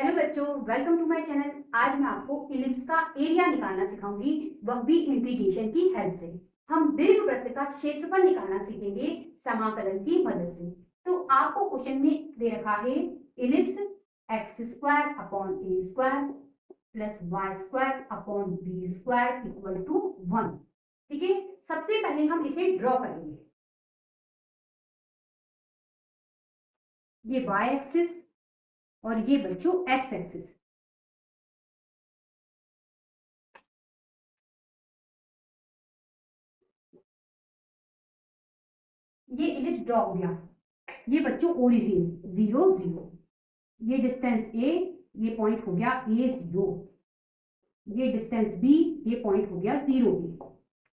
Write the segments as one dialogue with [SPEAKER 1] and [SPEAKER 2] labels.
[SPEAKER 1] Hello बच्चों, welcome to my channel. आज मैं आपको इलिप्स का एरिया निकालना सिखाऊंगी, वह भी इंटीग्रेशन की हेल्प से। हम दीर्घवृत्त का क्षेत्रफल निकालना सीखेंगे समाकलन की मदद से। तो आपको क्वेश्चन में दे रखा है ellipse X square upon A square plus Y square upon B square equal to 1। ठीक है, सबसे पहले हम इसे ड्रॉ करेंगे। ये वाई एक्सिस और ये बच्चों एक्स एक्सिस। ये इलिप्स ड्रॉ हो गया। ये बच्चों ओरिजिन 0 0, ये डिस्टेंस ए, ये पॉइंट हो गया ए 0, ये डिस्टेंस बी, ये पॉइंट हो गया 0 बी,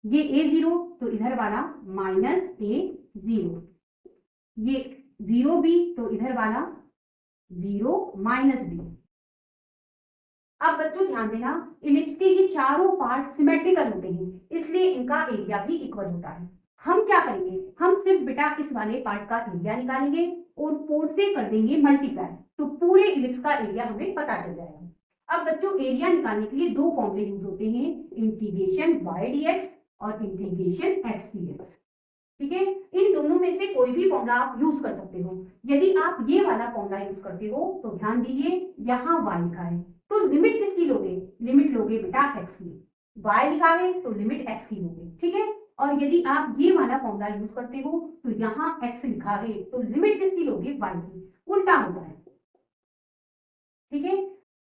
[SPEAKER 1] ये ए 0 तो इधर वाला माइनस ए 0, ये 0 बी तो इधर वाला 0 माइनस बी। अब बच्चों ध्यान देना, इलिप्स के ये चारों पार्ट सिमेट्रिकल होते हैं, इसलिए इनका एरिया भी इक्वल होता है। हम क्या करेंगे, हम सिर्फ बेटा इस वाले पार्ट का एरिया निकालेंगे और 4 से कर देंगे मल्टीप्लाई, तो पूरे इलिप्स का एरिया हमें पता चल जाएगा। अब बच्चों एरिया निकालने के लिए दो फॉर्मूले यूज होते हैं, इंटीग्रेशन y dx और इंटीग्रेशन x dx। ठीक है, इन दोनों में से कोई भी फॉर्मूला आप यूज कर सकते हो। यदि आप ये वाला फॉर्मूला यूज करते हो तो ध्यान दीजिए यहाँ y लिखा है, तो लिमिट किसकी लोगे, लिमिट लोगे बेटा x की। y लिखा है तो लिमिट x की लोगे। ठीक है, और यदि आप ये वाला फॉर्मूला यूज करते हो तो यहाँ x लिखा है तो लिमिट किसकी लोगे, y की। उल्टा होता है। ठीक है,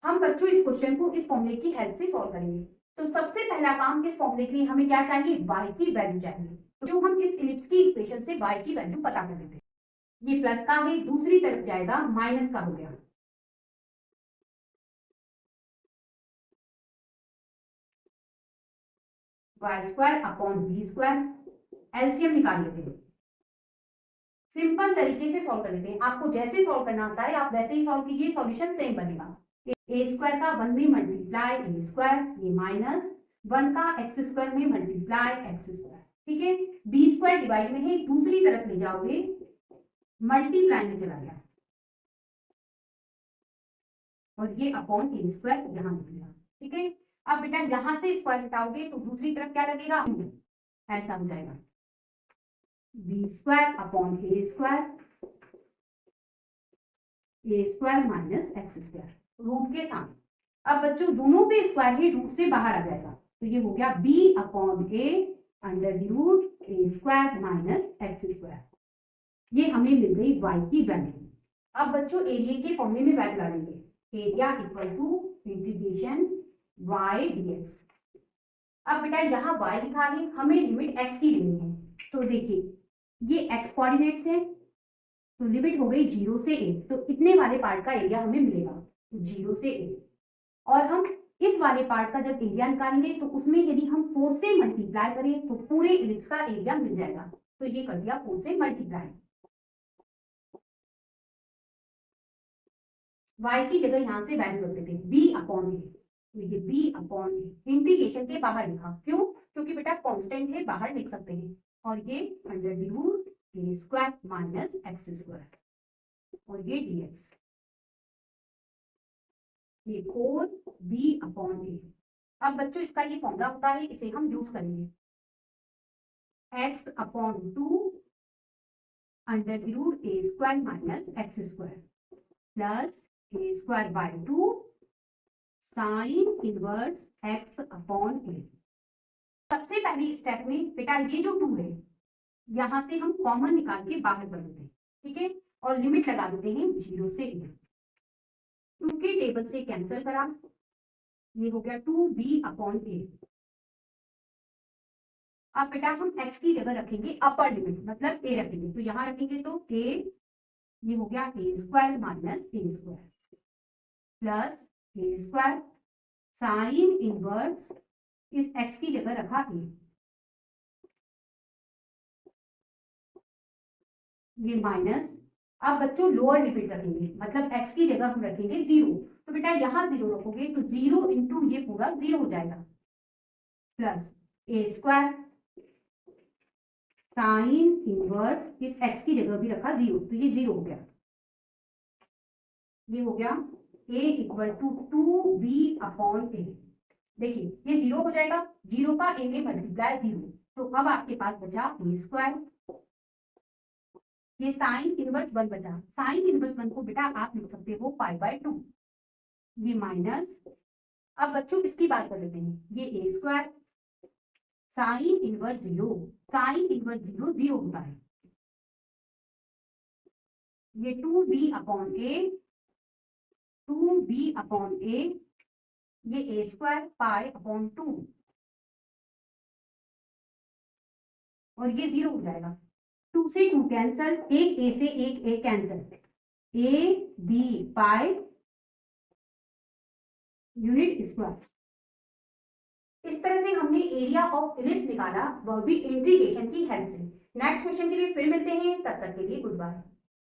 [SPEAKER 1] हम बच्चों इस क्वेश्चन को इस फॉर्मूले की हेल्प से सॉल्व करेंगे। तो सबसे पहला काम, इस फॉर्मूले के लिए हमें क्या चाहिए, y की वैल्यू चाहिए। तो जो हम इस इलिप्स की इक्वेशन से y की वैल्यू पता कर लेते हैं। ये प्लस का है, दूसरी तरफ जाएगा माइनस का हो गया। Y square upon B square, LCM निकाल लेते हैं। सिंपल तरीके से सॉल्व कर लेते हैं। आपको जैसे सॉल्व करना आता है आप वैसे ही सॉल्व कीजिए, सॉल्यूशन सेम बनेगा। ए स्क्वायर का 1 में मल्टीप्लाई ए स्क्वायर, ये माइनस 1 का एक्स स्क्वायर में मल्टीप्लाई एक्स स्क्वायर। ठीक है, बी स्क्वायर डिवाइड में है, दूसरी तरफ ले जाओगे मल्टीप्लाई में चला गया, और ये अपॉन ए स्क्वायर यहाँ निकलेगा। ठीक है, अब बेटा यहां से स्क्वायर हटाओगे तो दूसरी तरफ क्या लगेगा, ऐसा हो जाएगा B square upon A square minus X square root के साथ। अब बच्चों दोनों पे स्क्वायर ही रूट से बाहर आ जाएगा, तो ये हो गया B upon A under root A square minus X square. ये हमें मिल गई y की वैल्यू। अब बच्चों एरिया के फॉर्मूले में वैल्यू डालेंगे, area equal to integration y dx। अब बेटा यहाँ y लिखा है, हमें लिमिट x की लेनी है। तो देखिए ये x कोऑर्डिनेट्स है, तो लिमिट हो गई 0 से a, तो इतने वाले पार्ट का एरिया हमें मिलेगा 0 से a। और हम इस वाले पार्ट का जब एरिया निकालेंगे तो उसमें यदि हम 4 से मल्टीप्लाई करें तो पूरे इलिप्स का एरिया मिल जाएगा। तो ये कर दिया 4 से मल्टीप्लाई। y की जगह यहां से वैल्यू रख देते हैं b अपॉन ए, तो ये b अपॉन ए इंटीग्रेशन के बाहर लिखा, क्यों, क्योंकि बेटा कांस्टेंट है, बाहर लिख सकते हैं। और ये under root A square minus X square, और ये dx, ये 4b अपॉन ए। अब बच्चों इसका ये फॉर्मूला होता है, इसे हम यूज करेंगे, x upon 2 under root A square minus X square plus A square by 2 sine inverse x upon A. सबसे पहली स्टेप में बेटा ये जो 2 है यहां से हम कॉमन निकाल के बाहर कर देते हैं। ठीक है, और लिमिट लगा देते हैं 0 से a। 2 के टेबल से कैंसिल करा, ये हो गया 2b अपॉन a। अब बेटा हम x की जगह रखेंगे अपर लिमिट, मतलब a रखेंगे, तो यहां रखेंगे तो a, ये हो गया ए square minus A square plus A square sine inverse, इस x की जगह रखा a, ये माइनस। अब बच्चों लोअर लिमिट रखेंगे, मतलब x की जगह हम रखेंगे 0, तो बेटा यहाँ 0 रखोगे तो 0 इंटू ये पूरा 0 हो जाएगा plus A square sine inverse, इस x की जगह भी रखा 0, तो ये 0 हो गया, ये हो गया a इक्वल टू 2b/a। देखिए ये 0 हो जाएगा, 0 का a में मल्टीप्लाई 0, तो अब आपके पास बचा a²। ये साइन इनवर्स 1 बचा, साइन इनवर्स 1 को बेटा आप लिख सकते हो π/2, ये माइनस। अब बच्चों इसकी बात कर लेते हैं, ये a², sine inverse 0, sine inverse 0 0 होता है, ये 2b/a, 2b/a, ये a² π/2, और ये 0 हो जाएगा। 2 से 2 कैंसल, एक a से एक a cancel, a b pi unit square. इस तरह से हमने एरिया ऑफ इलिप्स निकाला, वह भी इंटीग्रेशन की हेल्प से। नेक्स्ट क्वेश्चन के लिए फिर मिलते हैं, तब तक के लिए गुड बाय।